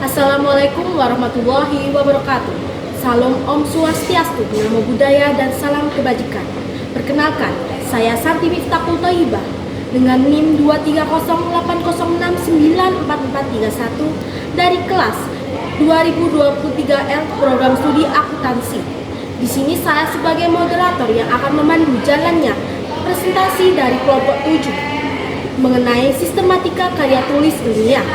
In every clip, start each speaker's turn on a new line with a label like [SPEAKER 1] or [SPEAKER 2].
[SPEAKER 1] Assalamualaikum warahmatullahi wabarakatuh. Salam Om Swastiastu, Namo Buddhaya dan salam kebajikan. Perkenalkan, saya Santi Miftahul Thaibah dengan NIM 23060694431 dari kelas 2023L Program Studi Akuntansi. Di sini saya sebagai moderator yang akan memandu jalannya presentasi dari kelompok 7 mengenai sistematika karya tulis ilmiah.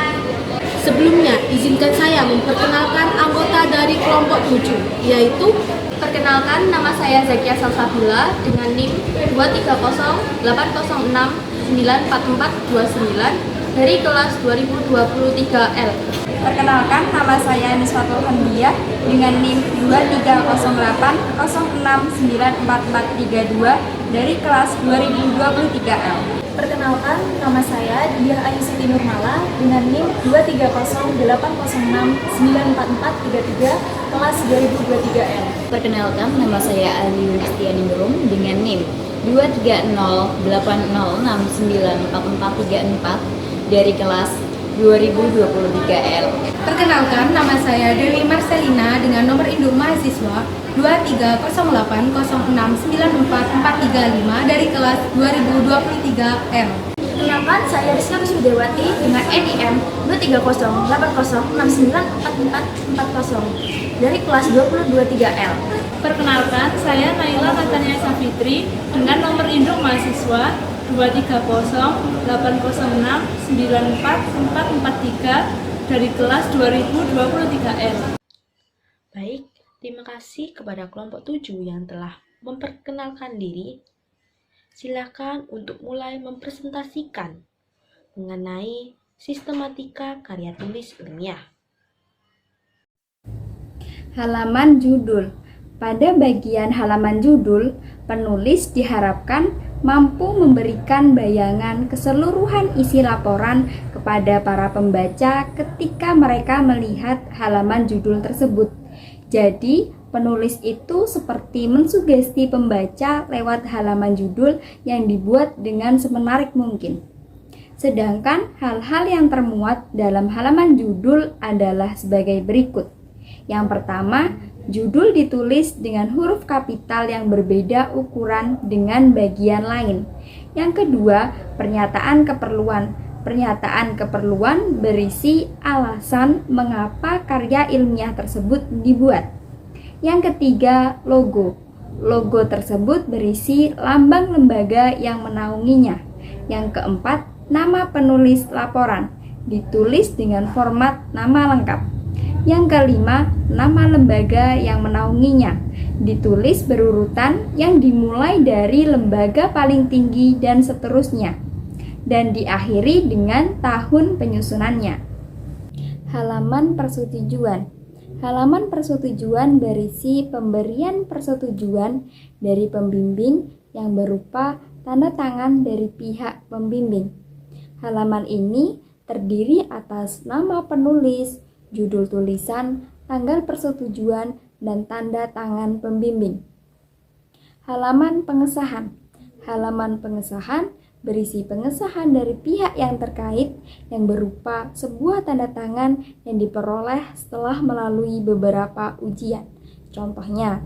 [SPEAKER 1] Sebelumnya, izinkan saya memperkenalkan anggota dari kelompok 7, yaitu
[SPEAKER 2] Perkenalkan, nama saya Zakia Salsabila dengan NIM 23080894429 dari kelas 2023L.
[SPEAKER 3] Perkenalkan, nama saya Niswatul Hamdiyah dengan NIM 23080694432 dari kelas 2023L.
[SPEAKER 4] Perkenalkan, nama saya Diah Ayu Siti Nurmala dengan NIM 23080894433 kelas 2023L.
[SPEAKER 5] Perkenalkan, nama saya Ali Ristiani Nurung dengan NIM 23080694434 dari kelas 2023L.
[SPEAKER 6] Perkenalkan, nama saya Dewi Marcelina dengan nomor induk mahasiswa 23080694435 dari kelas 2023L.
[SPEAKER 4] Perkenalkan, saya Rizka Wisnudewati dengan NIM 23080694440 dari kelas 2023L.
[SPEAKER 7] Perkenalkan, saya Naila Natania Safitri dengan nomor induk mahasiswa 23080694443 dari kelas 2023L.
[SPEAKER 1] Baik, terima kasih kepada kelompok 7 yang telah memperkenalkan diri. Silakan untuk mulai mempresentasikan mengenai sistematika karya tulis ilmiah.
[SPEAKER 3] Halaman judul. Pada bagian halaman judul, penulis diharapkan mampu memberikan bayangan keseluruhan isi laporan kepada para pembaca ketika mereka melihat halaman judul tersebut. Jadi, penulis itu seperti mensugesti pembaca lewat halaman judul yang dibuat dengan semenarik mungkin. Sedangkan hal-hal yang termuat dalam halaman judul adalah sebagai berikut. Yang pertama, judul ditulis dengan huruf kapital yang berbeda ukuran dengan bagian lain. Yang kedua, pernyataan keperluan. Pernyataan keperluan berisi alasan mengapa karya ilmiah tersebut dibuat. Yang ketiga, logo. Logo tersebut berisi lambang lembaga yang menaunginya. Yang keempat, nama penulis laporan. Ditulis dengan format nama lengkap. Yang kelima, nama lembaga yang menaunginya. Ditulis berurutan yang dimulai dari lembaga paling tinggi dan seterusnya. Dan diakhiri dengan tahun penyusunannya. Halaman persetujuan. Halaman persetujuan berisi pemberian persetujuan dari pembimbing yang berupa tanda tangan dari pihak pembimbing. Halaman ini terdiri atas nama penulis, judul tulisan, tanggal persetujuan, dan tanda tangan pembimbing. Halaman pengesahan. Halaman pengesahan berisi pengesahan dari pihak yang terkait yang berupa sebuah tanda tangan yang diperoleh setelah melalui beberapa ujian. Contohnya,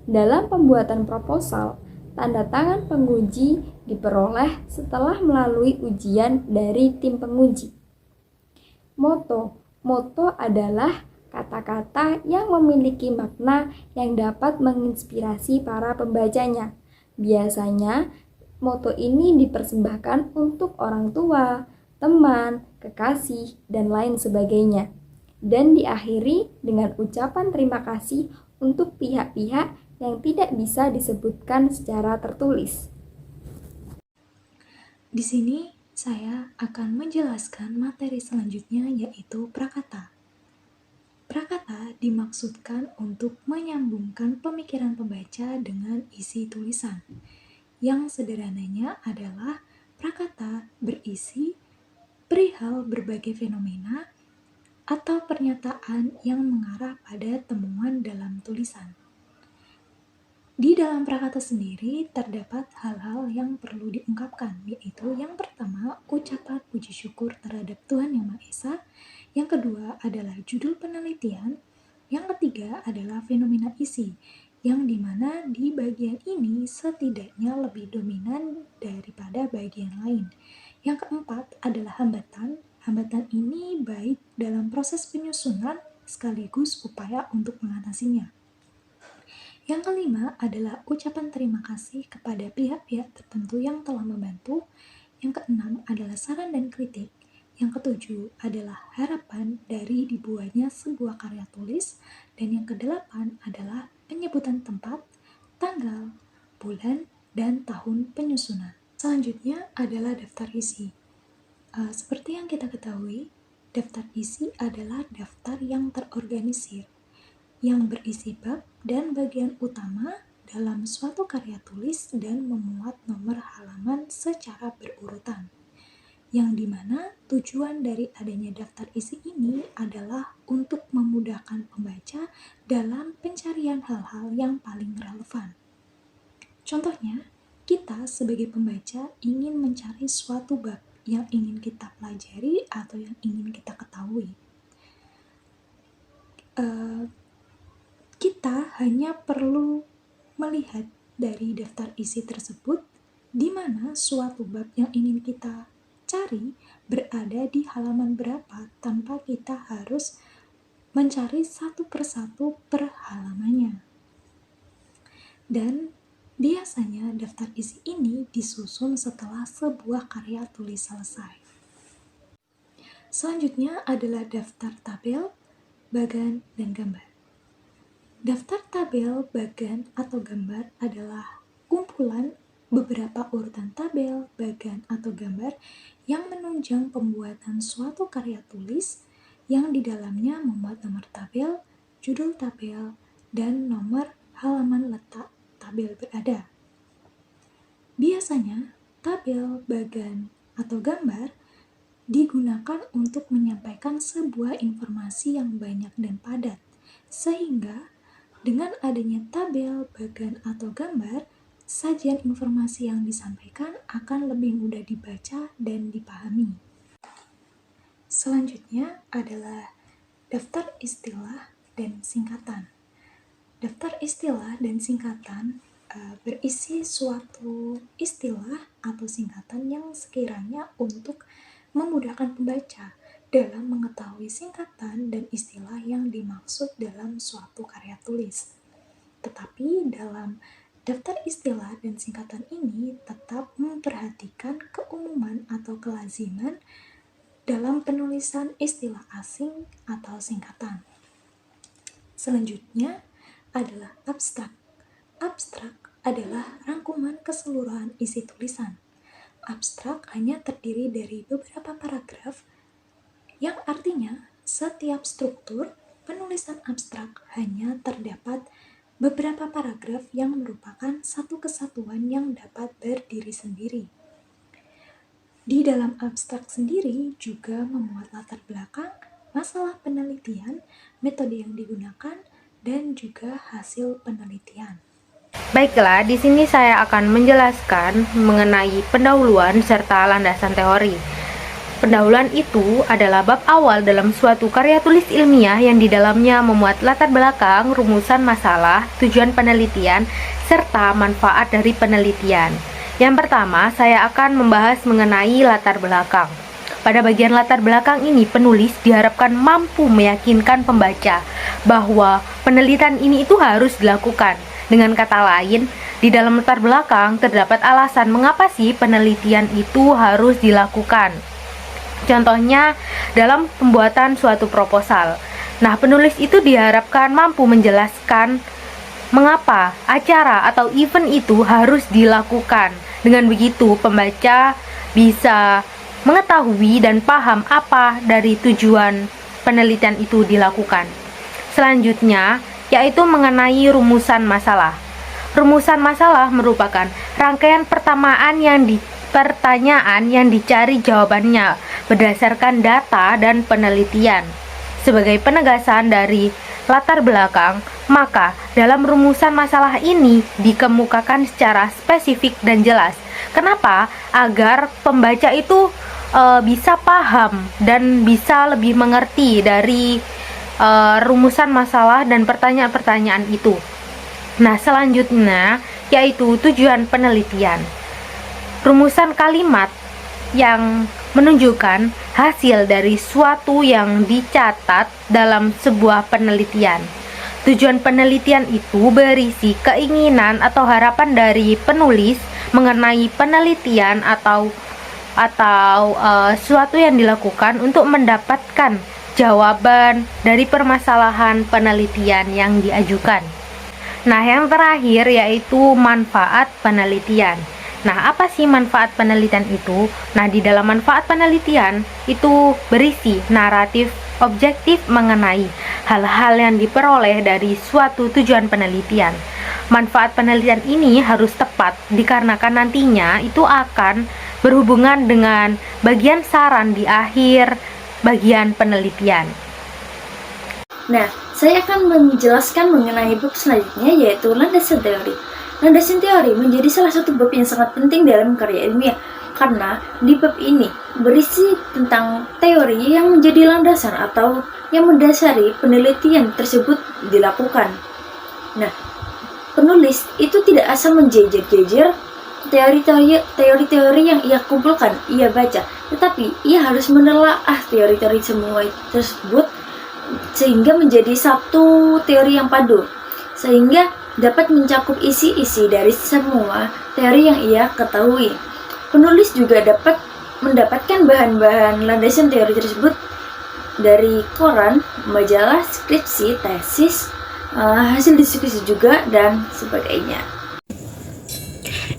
[SPEAKER 3] dalam pembuatan proposal, tanda tangan penguji diperoleh setelah melalui ujian dari tim penguji. Moto. Moto adalah kata-kata yang memiliki makna yang dapat menginspirasi para pembacanya. Biasanya, moto ini dipersembahkan untuk orang tua, teman, kekasih, dan lain sebagainya. Dan diakhiri dengan ucapan terima kasih untuk pihak-pihak yang tidak bisa disebutkan secara tertulis.
[SPEAKER 4] Di sini saya akan menjelaskan materi selanjutnya, yaitu prakata. Prakata dimaksudkan untuk menyambungkan pemikiran pembaca dengan isi tulisan. Yang sederhananya adalah prakata berisi perihal berbagai fenomena atau pernyataan yang mengarah pada temuan dalam tulisan.
[SPEAKER 8] Di dalam prakata sendiri terdapat hal-hal yang perlu diungkapkan, yaitu yang pertama ucapan puji syukur terhadap Tuhan Yang Maha Esa, yang kedua adalah judul penelitian, yang ketiga adalah fenomena isi, yang dimana di bagian ini setidaknya lebih dominan daripada bagian lain. Yang keempat adalah hambatan. Hambatan ini baik dalam proses penyusunan sekaligus upaya untuk mengatasinya. Yang kelima adalah ucapan terima kasih kepada pihak-pihak tertentu yang telah membantu. Yang keenam adalah saran dan kritik. Yang ketujuh adalah harapan dari dibuatnya sebuah karya tulis. Dan yang kedelapan adalah penyebutan tempat, tanggal, bulan, dan tahun penyusunan. Selanjutnya adalah daftar isi. Seperti yang kita ketahui, daftar isi adalah daftar yang terorganisir, yang berisi bab dan bagian utama dalam suatu karya tulis dan memuat nomor halaman secara berurutan. Yang dimana tujuan dari adanya daftar isi ini adalah untuk memudahkan pembaca dalam pencarian hal-hal yang paling relevan. Contohnya, kita sebagai pembaca ingin mencari suatu bab yang ingin kita pelajari atau yang ingin kita ketahui. Kita hanya perlu melihat dari daftar isi tersebut di mana suatu bab yang ingin kita cari berada di halaman berapa tanpa kita harus mencari satu persatu per halamannya. Dan biasanya daftar isi ini disusun setelah sebuah karya tulis selesai. Selanjutnya adalah daftar tabel, bagan, dan gambar. Daftar tabel, bagan, atau gambar adalah kumpulan beberapa urutan tabel, bagan, atau gambar yang menunjang pembuatan suatu karya tulis yang di dalamnya memuat nomor tabel, judul tabel, dan nomor halaman letak tabel berada. Biasanya, tabel, bagan, atau gambar digunakan untuk menyampaikan sebuah informasi yang banyak dan padat, sehingga dengan adanya tabel, bagan, atau gambar, sajian informasi yang disampaikan akan lebih mudah dibaca dan dipahami. Selanjutnya adalah daftar istilah dan singkatan. Daftar istilah dan singkatan berisi suatu istilah atau singkatan yang sekiranya untuk memudahkan pembaca dalam mengetahui singkatan dan istilah yang dimaksud dalam suatu karya tulis. Tetapi dalam daftar istilah dan singkatan ini tetap memperhatikan keumuman atau kelaziman dalam penulisan istilah asing atau singkatan. Selanjutnya adalah abstrak. Abstrak adalah rangkuman keseluruhan isi tulisan. Abstrak hanya terdiri dari beberapa paragraf, yang artinya setiap struktur penulisan abstrak hanya terdapat beberapa paragraf yang merupakan satu kesatuan yang dapat berdiri sendiri. Di dalam abstrak sendiri juga memuat latar belakang, masalah penelitian, metode yang digunakan, dan juga hasil penelitian.
[SPEAKER 6] Baiklah, di sini saya akan menjelaskan mengenai pendahuluan serta landasan teori. Pendahuluan itu adalah bab awal dalam suatu karya tulis ilmiah yang di dalamnya memuat latar belakang, rumusan masalah, tujuan penelitian, serta manfaat dari penelitian. Yang pertama, saya akan membahas mengenai latar belakang. Pada bagian latar belakang ini, penulis diharapkan mampu meyakinkan pembaca bahwa penelitian ini itu harus dilakukan. Dengan kata lain, di dalam latar belakang terdapat alasan mengapa sih penelitian itu harus dilakukan. Contohnya dalam pembuatan suatu proposal. Nah, penulis itu diharapkan mampu menjelaskan mengapa acara atau event itu harus dilakukan. Dengan begitu, pembaca bisa mengetahui dan paham apa dari tujuan penelitian itu dilakukan. Selanjutnya, yaitu mengenai rumusan masalah. Rumusan masalah merupakan rangkaian pertanyaan yang dicari jawabannya berdasarkan data dan penelitian. Sebagai penegasan dari latar belakang, Maka, dalam rumusan masalah ini dikemukakan secara spesifik dan jelas. Kenapa? Agar pembaca itu bisa paham dan bisa lebih mengerti dari rumusan masalah dan pertanyaan-pertanyaan itu. Nah, selanjutnya yaitu tujuan penelitian. Rumusan kalimat yang menunjukkan hasil dari suatu yang dicatat dalam sebuah penelitian. Tujuan penelitian itu berisi keinginan atau harapan dari penulis mengenai penelitian atau suatu yang dilakukan untuk mendapatkan jawaban dari permasalahan penelitian yang diajukan. Nah, yang terakhir yaitu manfaat penelitian. Nah, apa sih manfaat penelitian itu? Nah, di dalam manfaat penelitian itu berisi naratif objektif mengenai hal-hal yang diperoleh dari suatu tujuan penelitian. Manfaat penelitian ini harus tepat dikarenakan nantinya itu akan berhubungan dengan bagian saran di akhir bagian penelitian.
[SPEAKER 5] Nah, saya akan menjelaskan mengenai bab selanjutnya yaitu landasan teori. Landasan teori menjadi salah satu bab yang sangat penting dalam karya ilmiah karena di bab ini berisi tentang teori yang menjadi landasan atau yang mendasari penelitian tersebut dilakukan. Nah, penulis itu tidak asal menjejer-jejer teori-teori yang ia kumpulkan, ia baca, tetapi ia harus menelaah teori-teori semua tersebut sehingga menjadi satu teori yang padu, sehingga dapat mencakup isi-isi dari semua teori yang ia ketahui. Penulis juga dapat mendapatkan bahan-bahan landasan teori tersebut dari koran, majalah, skripsi, tesis, hasil diskusi juga, dan sebagainya.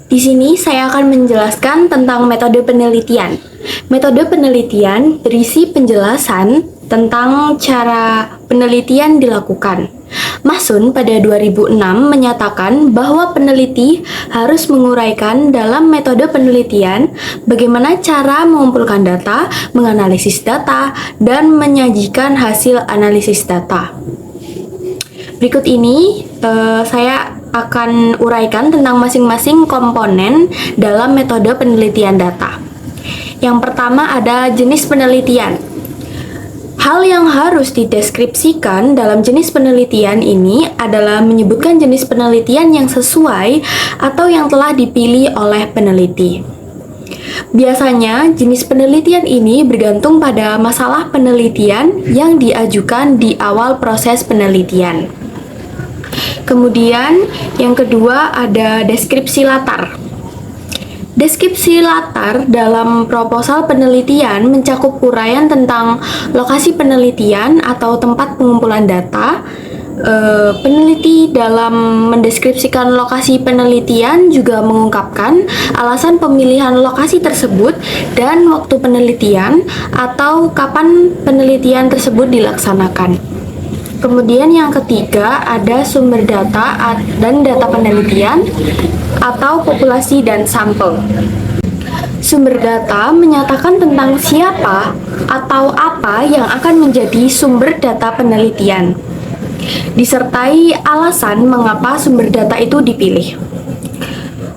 [SPEAKER 1] Di sini saya akan menjelaskan tentang metode penelitian. Metode penelitian berisi penjelasan tentang cara penelitian dilakukan. Masun pada 2006 menyatakan bahwa peneliti harus menguraikan dalam metode penelitian bagaimana cara mengumpulkan data, menganalisis data, dan menyajikan hasil analisis data. Berikut ini saya akan uraikan tentang masing-masing komponen dalam metode penelitian data. Yang pertama ada jenis penelitian. Hal yang harus dideskripsikan dalam jenis penelitian ini adalah menyebutkan jenis penelitian yang sesuai atau yang telah dipilih oleh peneliti. Biasanya, jenis penelitian ini bergantung pada masalah penelitian yang diajukan di awal proses penelitian. Kemudian, yang kedua ada deskripsi latar. Deskripsi latar dalam proposal penelitian mencakup uraian tentang lokasi penelitian atau tempat pengumpulan data. Peneliti dalam mendeskripsikan lokasi penelitian juga mengungkapkan alasan pemilihan lokasi tersebut dan waktu penelitian atau kapan penelitian tersebut dilaksanakan. Kemudian yang ketiga ada sumber data dan data penelitian atau populasi dan sampel. Sumber data menyatakan tentang siapa atau apa yang akan menjadi sumber data penelitian, disertai alasan mengapa sumber data itu dipilih.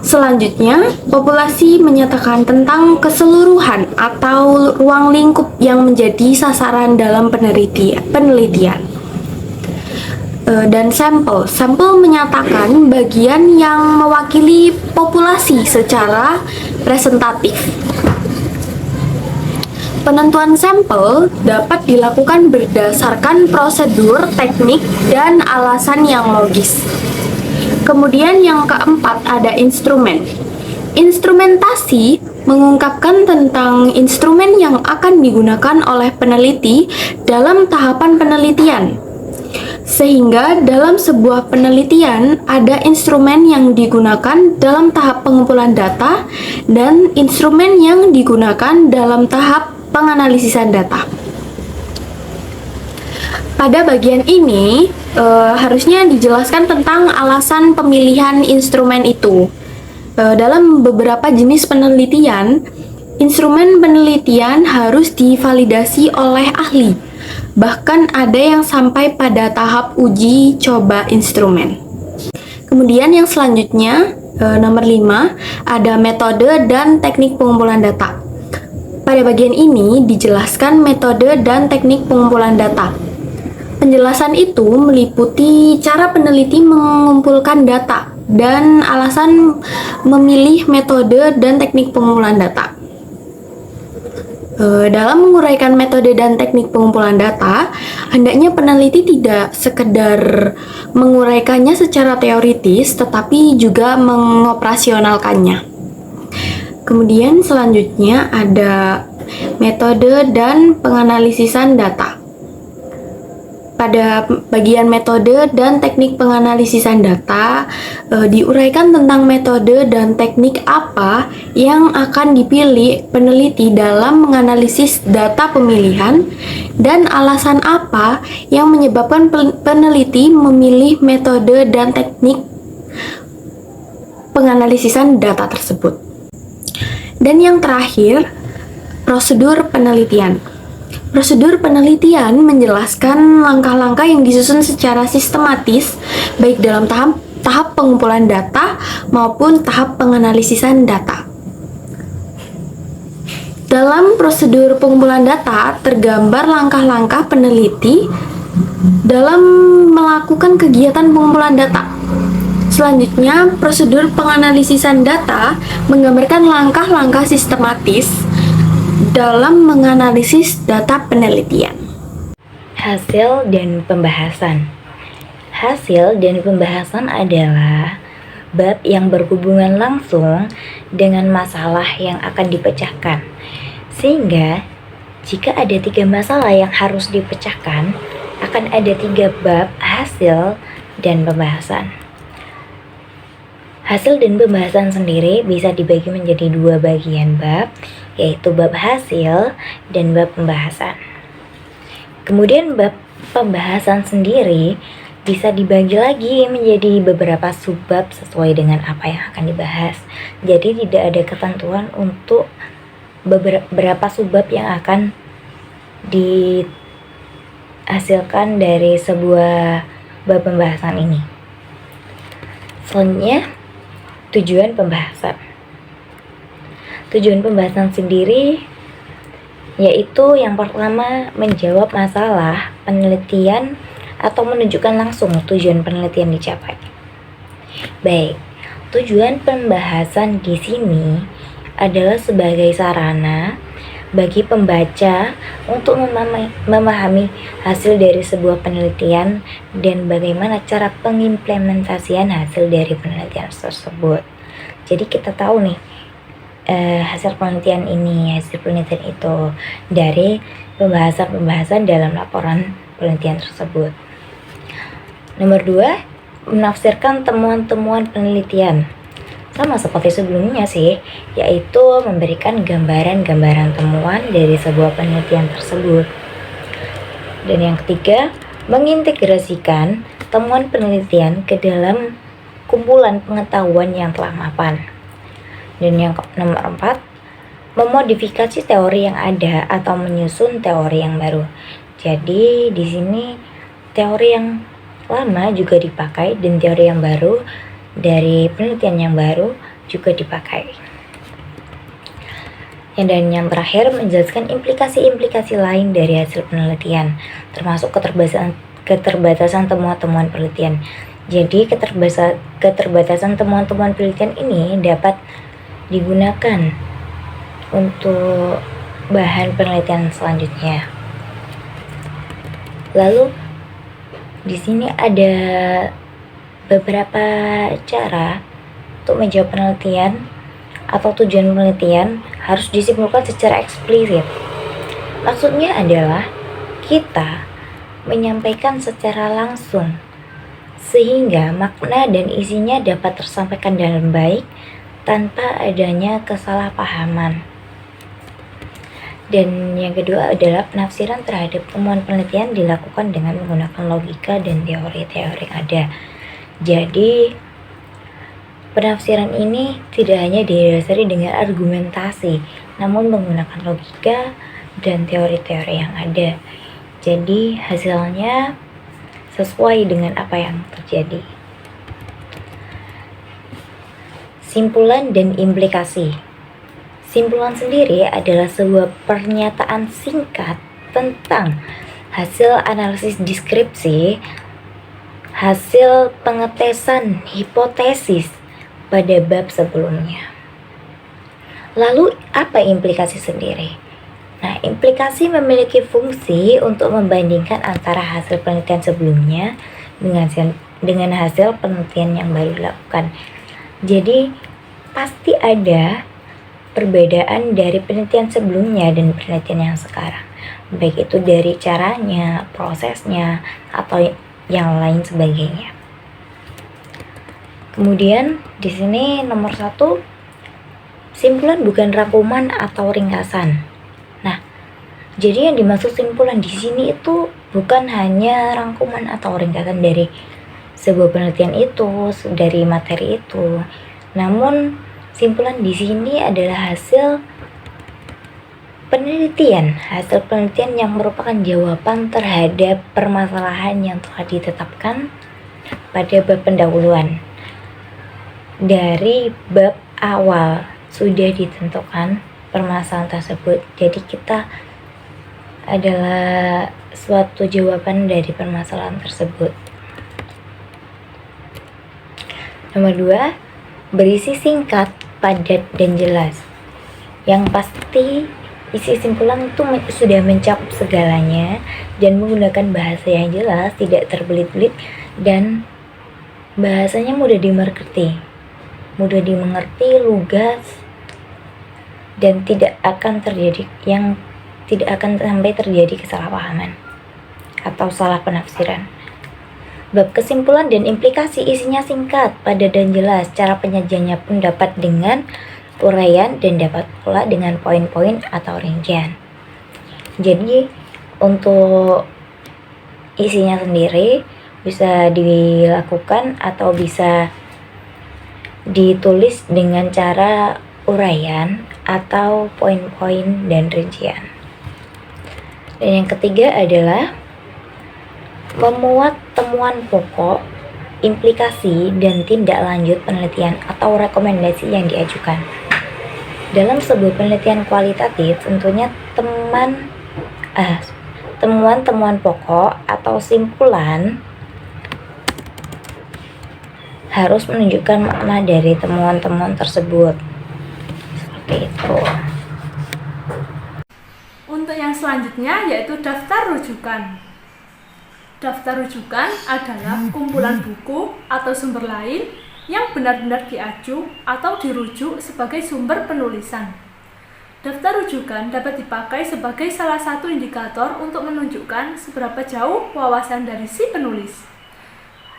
[SPEAKER 1] Selanjutnya, populasi menyatakan tentang keseluruhan atau ruang lingkup yang menjadi sasaran dalam penelitian. Dan sampel menyatakan bagian yang mewakili populasi secara presentatif. Penentuan sampel dapat dilakukan berdasarkan prosedur, teknik, dan alasan yang logis. Kemudian yang keempat ada instrumen. Instrumentasi mengungkapkan tentang instrumen yang akan digunakan oleh peneliti dalam tahapan penelitian. Sehingga dalam sebuah penelitian ada instrumen yang digunakan dalam tahap pengumpulan data dan instrumen yang digunakan dalam tahap penganalisisan data. Pada bagian ini harusnya dijelaskan tentang alasan pemilihan instrumen itu. Dalam beberapa jenis penelitian, instrumen penelitian harus divalidasi oleh ahli. Bahkan ada yang sampai pada tahap uji coba instrumen. Kemudian yang selanjutnya, nomor 5, ada metode dan teknik pengumpulan data. Pada bagian ini dijelaskan metode dan teknik pengumpulan data. Penjelasan itu meliputi cara peneliti mengumpulkan data dan alasan memilih metode dan teknik pengumpulan data. Dalam menguraikan metode dan teknik pengumpulan data, hendaknya peneliti tidak sekedar menguraikannya secara teoritis, tetapi juga mengoperasionalkannya. Kemudian selanjutnya ada metode dan penganalisisan data. Pada bagian metode dan teknik penganalisisan data, diuraikan tentang metode dan teknik apa yang akan dipilih peneliti dalam menganalisis data pemilihan dan alasan apa yang menyebabkan peneliti memilih metode dan teknik penganalisisan data tersebut. Dan yang terakhir, prosedur penelitian. Prosedur penelitian menjelaskan langkah-langkah yang disusun secara sistematis, baik dalam tahap pengumpulan data maupun tahap penganalisisan data. Dalam prosedur pengumpulan data, tergambar langkah-langkah peneliti dalam melakukan kegiatan pengumpulan data. Selanjutnya, prosedur penganalisisan data menggambarkan langkah-langkah sistematis dalam menganalisis data penelitian.
[SPEAKER 9] Hasil dan pembahasan. Hasil dan pembahasan adalah bab yang berhubungan langsung dengan masalah yang akan dipecahkan. Sehingga, jika ada 3 masalah yang harus dipecahkan, akan ada 3 bab hasil dan pembahasan. Hasil dan pembahasan sendiri bisa dibagi menjadi 2 bagian bab, yaitu bab hasil dan bab pembahasan. Kemudian bab pembahasan sendiri bisa dibagi lagi menjadi beberapa subbab sesuai dengan apa yang akan dibahas. Jadi tidak ada ketentuan untuk beberapa subbab yang akan dihasilkan dari sebuah bab pembahasan ini. Selanjutnya, tujuan pembahasan. Tujuan pembahasan sendiri yaitu yang pertama menjawab masalah penelitian atau menunjukkan langsung tujuan penelitian dicapai. Baik, tujuan pembahasan di sini adalah sebagai sarana bagi pembaca untuk memahami hasil dari sebuah penelitian dan bagaimana cara pengimplementasian hasil dari penelitian tersebut. Jadi kita tahu nih hasil penelitian ini, hasil penelitian itu dari pembahasan-pembahasan dalam laporan penelitian tersebut. Nomor 2, menafsirkan temuan-temuan penelitian. Sama seperti sebelumnya sih, yaitu memberikan gambaran-gambaran temuan dari sebuah penelitian tersebut. Dan yang ketiga, mengintegrasikan temuan penelitian ke dalam kumpulan pengetahuan yang telah mapan. Dan yang nomor 4, memodifikasi teori yang ada atau menyusun teori yang baru. Jadi di sini teori yang lama juga dipakai dan teori yang baru dari penelitian yang baru juga dipakai. Dan yang terakhir, menjelaskan implikasi-implikasi lain dari hasil penelitian, termasuk keterbatasan temuan-temuan penelitian. Jadi keterbatasan temuan-temuan penelitian ini dapat digunakan untuk bahan penelitian selanjutnya. Lalu di sini ada beberapa cara untuk menjawab penelitian atau tujuan penelitian harus disimpulkan secara eksplisit. Maksudnya adalah kita menyampaikan secara langsung sehingga makna dan isinya dapat tersampaikan dengan baik tanpa adanya kesalahpahaman. Dan yang kedua adalah penafsiran terhadap temuan penelitian dilakukan dengan menggunakan logika dan teori-teori yang ada. Jadi, penafsiran ini tidak hanya didasari dengan argumentasi, namun menggunakan logika dan teori-teori yang ada. Jadi hasilnya sesuai dengan apa yang terjadi. Simpulan dan implikasi. Simpulan sendiri adalah sebuah pernyataan singkat tentang hasil analisis deskripsi, hasil pengetesan hipotesis pada bab sebelumnya. Lalu apa implikasi sendiri? Nah, implikasi memiliki fungsi untuk membandingkan antara hasil penelitian sebelumnya dengan hasil penelitian yang baru dilakukan. Jadi, pasti ada perbedaan dari penelitian sebelumnya dan penelitian yang sekarang. Baik itu dari caranya, prosesnya, atau yang lain sebagainya. Kemudian, di sini nomor 1, simpulan bukan rangkuman atau ringkasan. Nah, jadi yang dimaksud simpulan di sini itu bukan hanya rangkuman atau ringkasan dari sebuah penelitian itu, dari materi itu. Namun, simpulan di sini adalah hasil penelitian yang merupakan jawaban terhadap permasalahan yang telah ditetapkan pada bab pendahuluan. Dari bab awal sudah ditentukan permasalahan tersebut. Jadi kita adalah suatu jawaban dari permasalahan tersebut. Nomor 2, berisi singkat, padat, dan jelas. Yang pasti isi simpulan itu sudah mencakup segalanya dan menggunakan bahasa yang jelas, tidak terbelit-belit, dan bahasanya mudah dimengerti, lugas, dan tidak akan sampai terjadi kesalahpahaman atau salah penafsiran. Bab kesimpulan dan implikasi isinya singkat, padat, dan jelas. Cara penyajiannya pun dapat dengan uraian dan dapat pula dengan poin-poin atau rincian. Jadi untuk isinya sendiri bisa dilakukan atau bisa ditulis dengan cara uraian atau poin-poin dan rincian. Dan yang ketiga adalah memuat temuan pokok, implikasi, dan tindak lanjut penelitian atau rekomendasi yang diajukan. Dalam sebuah penelitian kualitatif, tentunya temuan-temuan pokok atau simpulan harus menunjukkan makna dari temuan-temuan tersebut. Seperti itu.
[SPEAKER 7] Untuk yang selanjutnya yaitu daftar rujukan. Daftar rujukan adalah kumpulan buku atau sumber lain yang benar-benar diacu atau dirujuk sebagai sumber penulisan. Daftar rujukan dapat dipakai sebagai salah satu indikator untuk menunjukkan seberapa jauh wawasan dari si penulis.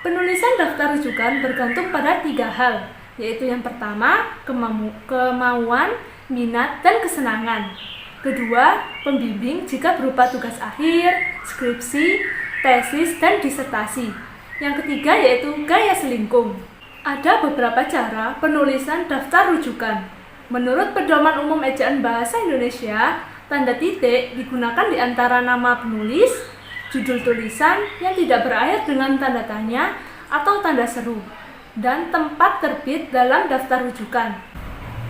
[SPEAKER 7] Penulisan daftar rujukan bergantung pada 3 hal, yaitu yang pertama, kemauan, minat, dan kesenangan. Kedua, pembimbing jika berupa tugas akhir, skripsi, tesis, dan disertasi. Yang ketiga yaitu gaya selingkung. Ada beberapa cara penulisan daftar rujukan. Menurut Pedoman Umum Ejaan Bahasa Indonesia, tanda titik digunakan di antara nama penulis, judul tulisan yang tidak berakhir dengan tanda tanya atau tanda seru, dan tempat terbit dalam daftar rujukan.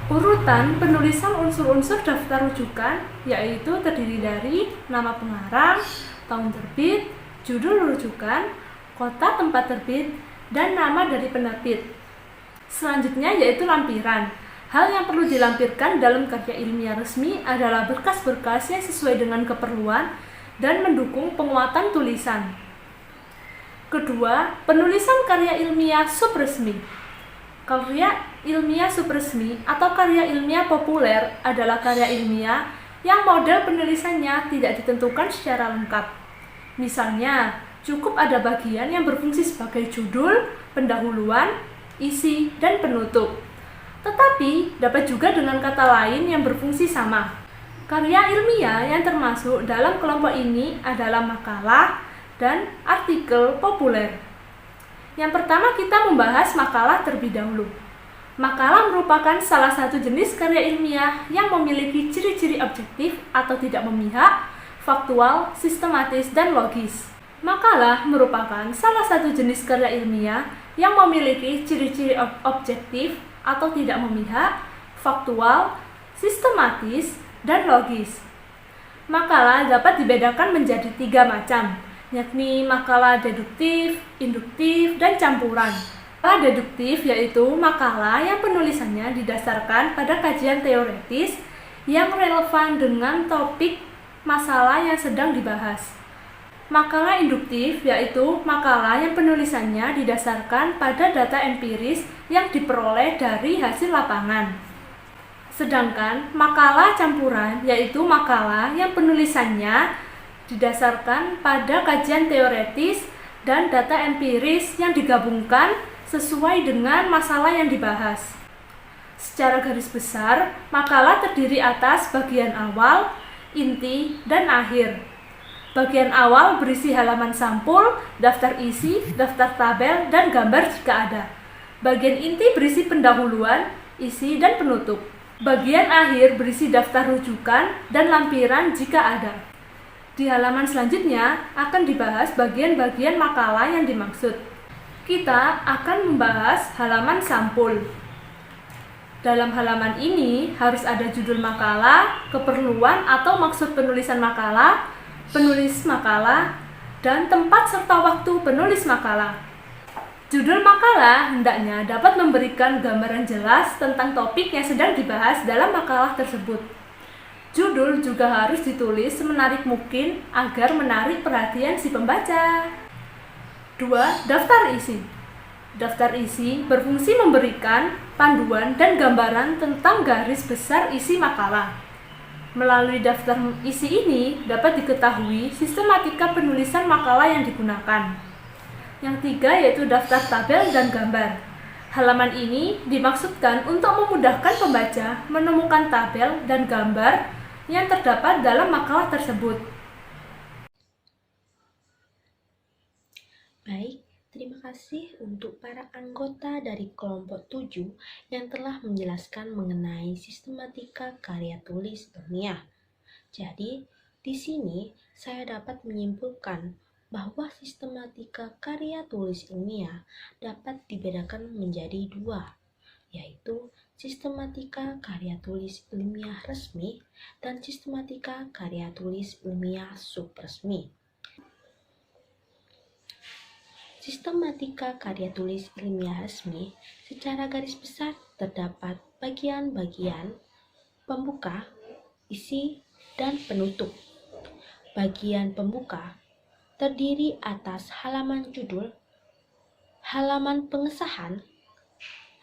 [SPEAKER 7] Urutan penulisan unsur-unsur daftar rujukan yaitu terdiri dari nama pengarang, tahun terbit, judul rujukan, kota tempat terbit, dan nama dari penerbit. Selanjutnya yaitu lampiran. Hal yang perlu dilampirkan dalam karya ilmiah resmi adalah berkas-berkas yang sesuai dengan keperluan dan mendukung penguatan tulisan. Kedua, penulisan karya ilmiah subresmi. Karya ilmiah subresmi atau karya ilmiah populer adalah karya ilmiah yang model penulisannya tidak ditentukan secara lengkap. Misalnya, cukup ada bagian yang berfungsi sebagai judul, pendahuluan, isi, dan penutup. Tetapi, dapat juga dengan kata lain yang berfungsi sama. Karya ilmiah yang termasuk dalam kelompok ini adalah makalah dan artikel populer. Yang pertama kita membahas makalah terlebih dahulu. Makalah merupakan salah satu jenis karya ilmiah yang memiliki ciri-ciri objektif atau tidak memihak, faktual, sistematis, dan logis. Makalah merupakan salah satu jenis karya ilmiah yang memiliki ciri-ciri objektif atau tidak memihak, faktual, sistematis, dan logis. Makalah dapat dibedakan menjadi 3 macam, yakni makalah deduktif, induktif, dan campuran. Makalah deduktif yaitu makalah yang penulisannya didasarkan pada kajian teoretis yang relevan dengan topik masalah yang sedang dibahas. Makalah induktif yaitu makalah yang penulisannya didasarkan pada data empiris yang diperoleh dari hasil lapangan. Sedangkan makalah campuran yaitu makalah yang penulisannya didasarkan pada kajian teoretis dan data empiris yang digabungkan sesuai dengan masalah yang dibahas. Secara garis besar, makalah terdiri atas bagian awal, inti, dan akhir. Bagian awal berisi halaman sampul, daftar isi, daftar tabel, dan gambar jika ada. Bagian inti berisi pendahuluan, isi, dan penutup. Bagian akhir berisi daftar rujukan dan lampiran jika ada. Di halaman selanjutnya akan dibahas bagian-bagian makalah yang dimaksud. Kita akan membahas halaman sampul. Dalam halaman ini harus ada judul makalah, keperluan atau maksud penulisan makalah, penulis makalah, dan tempat serta waktu penulis makalah. Judul makalah hendaknya dapat memberikan gambaran jelas tentang topik yang sedang dibahas dalam makalah tersebut. Judul juga harus ditulis semenarik mungkin agar menarik perhatian si pembaca. 2. Daftar isi. Daftar isi berfungsi memberikan panduan dan gambaran tentang garis besar isi makalah. Melalui daftar isi ini dapat diketahui sistematika penulisan makalah yang digunakan. Yang 3 yaitu daftar tabel dan gambar. Halaman ini dimaksudkan untuk memudahkan pembaca menemukan tabel dan gambar yang terdapat dalam makalah tersebut.
[SPEAKER 6] Baik, terima kasih untuk para anggota dari kelompok 7 yang telah menjelaskan mengenai sistematika karya tulis ilmiah. Jadi, di sini saya dapat menyimpulkan bahwa sistematika karya tulis ilmiah dapat dibedakan menjadi 2, yaitu sistematika karya tulis ilmiah resmi dan sistematika karya tulis ilmiah subresmi. Sistematika karya tulis ilmiah resmi secara garis besar terdapat bagian-bagian pembuka, isi, dan penutup. Bagian pembuka terdiri atas halaman judul, halaman pengesahan,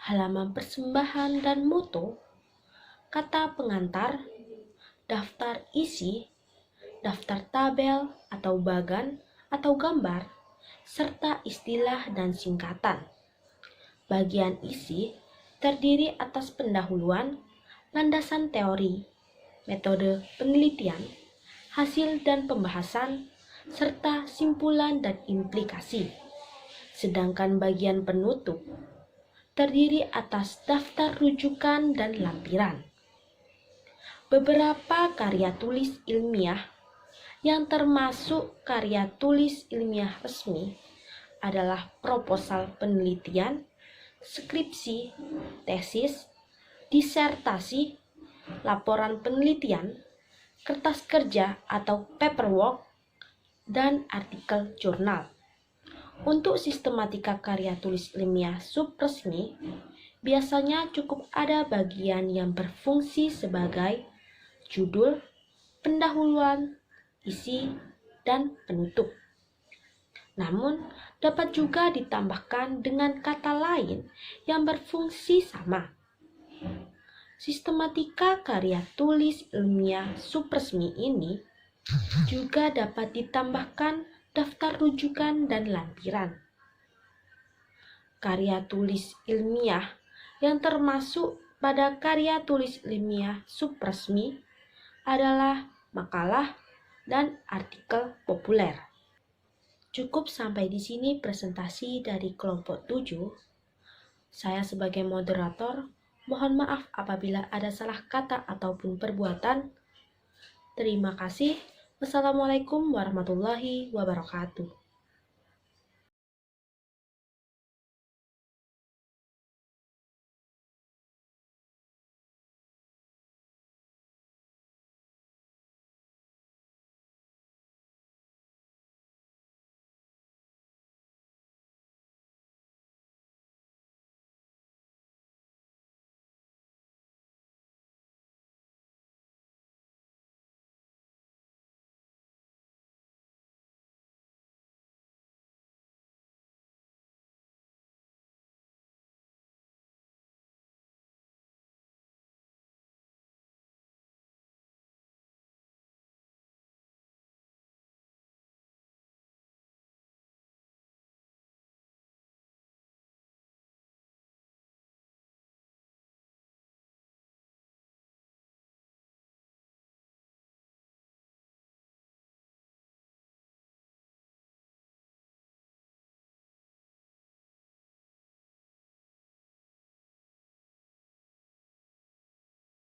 [SPEAKER 6] halaman persembahan dan moto, kata pengantar, daftar isi, daftar tabel atau bagan atau gambar, serta istilah dan singkatan. Bagian isi terdiri atas pendahuluan, landasan teori, metode penelitian, hasil dan pembahasan, serta simpulan dan implikasi. Sedangkan bagian penutup terdiri atas daftar rujukan dan lampiran. Beberapa karya tulis ilmiah yang termasuk karya tulis ilmiah resmi adalah proposal penelitian, skripsi, tesis, disertasi, laporan penelitian, kertas kerja atau paperwork, dan artikel jurnal. Untuk sistematika karya tulis ilmiah subresmi, biasanya cukup ada bagian yang berfungsi sebagai judul, pendahuluan, isi, dan penutup. Namun, dapat juga ditambahkan dengan kata lain yang berfungsi sama. Sistematika karya tulis ilmiah subresmi ini juga dapat ditambahkan daftar rujukan dan lampiran. Karya tulis ilmiah yang termasuk pada karya tulis ilmiah subresmi adalah makalah dan artikel populer. Cukup sampai di sini presentasi dari kelompok 7. Saya sebagai moderator mohon maaf apabila ada salah kata ataupun perbuatan. Terima kasih.
[SPEAKER 1] Wassalamualaikum warahmatullahi wabarakatuh.